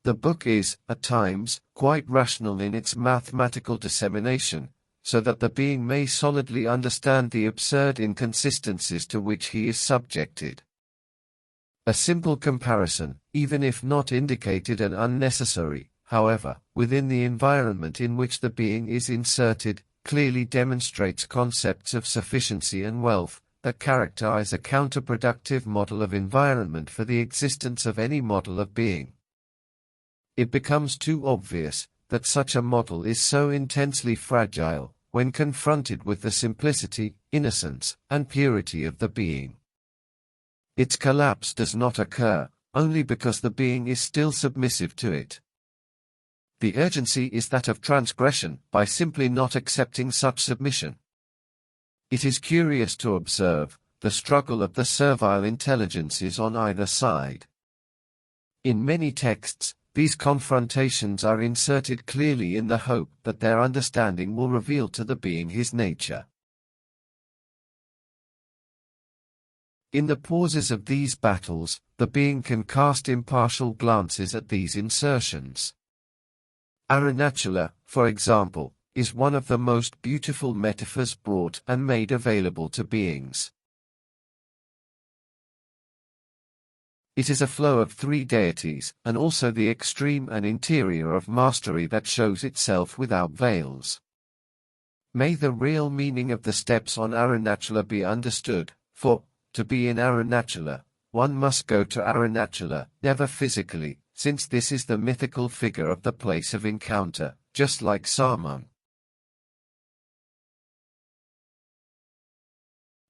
The book is, at times, quite rational in its mathematical dissemination, so that the being may solidly understand the absurd inconsistencies to which he is subjected. A simple comparison, even if not indicated and unnecessary, however, within the environment in which the being is inserted, clearly demonstrates concepts of sufficiency and wealth that characterize a counterproductive model of environment for the existence of any model of being. It becomes too obvious that such a model is so intensely fragile when confronted with the simplicity, innocence, and purity of the being. Its collapse does not occur only because the being is still submissive to it. The urgency is that of transgression by simply not accepting such submission. It is curious to observe the struggle of the servile intelligences on either side. In many texts, these confrontations are inserted clearly in the hope that their understanding will reveal to the being his nature. In the pauses of these battles, the being can cast impartial glances at these insertions. Arunachala, for example, is one of the most beautiful metaphors brought and made available to beings. It is a flow of three deities, and also the extreme and interior of mastery that shows itself without veils. May the real meaning of the steps on Arunachala be understood, for, to be in Arunachala, one must go to Arunachala, never physically, since this is the mythical figure of the place of encounter, just like Samang.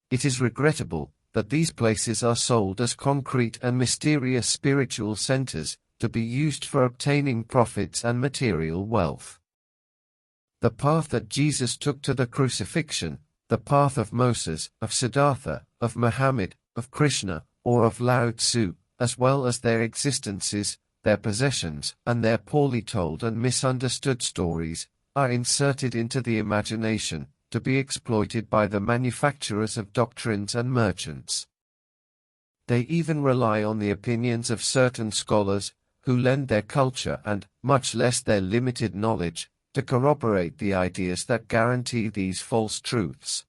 It is regrettable that these places are sold as concrete and mysterious spiritual centers, to be used for obtaining profits and material wealth. The path that Jesus took to the crucifixion, the path of Moses, of Siddhartha, of Muhammad, of Krishna, or of Lao Tzu, as well as their existences, their possessions, and their poorly told and misunderstood stories, are inserted into the imagination, to be exploited by the manufacturers of doctrines and merchants. They even rely on the opinions of certain scholars, who lend their culture and, much less their limited knowledge, to corroborate the ideas that guarantee these false truths.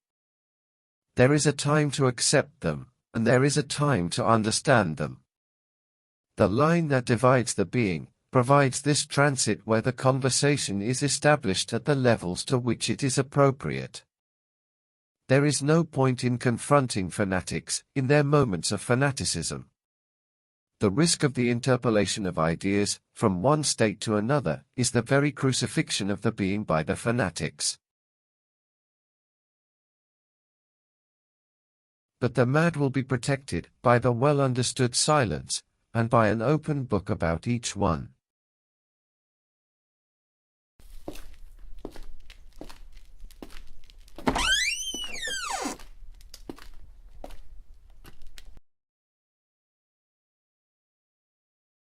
There is a time to accept them, and there is a time to understand them. The line that divides the being provides this transit where the conversation is established at the levels to which it is appropriate. There is no point in confronting fanatics in their moments of fanaticism. The risk of the interpolation of ideas from one state to another is the very crucifixion of the being by the fanatics. But the mad will be protected by the well-understood silence, and by an open book about each one.